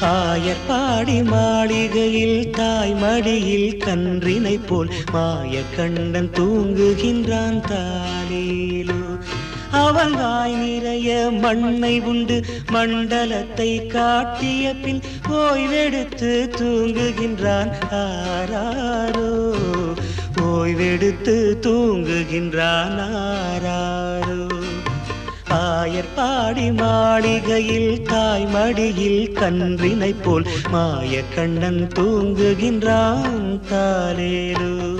ஆயர்பாடி மாளிகையில் தாய் மடியில் கன்றினை போல் மாயக்கண்ணன் தூங்குகின்றான் தாலேலோ. அவன் வாய் நிறைய மண்ணை உண்டு மண்டலத்தை காட்டிய பின் ஓய்வெடுத்து தூங்குகின்றான் ஆராரோ. ஓய்வெடுத்து தூங்குகின்றான் ஆராரோ. ஆயர்பாடி மாளிகையில் தாய் மடியில் கன்றினை போல் மாயக்கண்ணன் தூங்குகின்றான் தாலேலோ.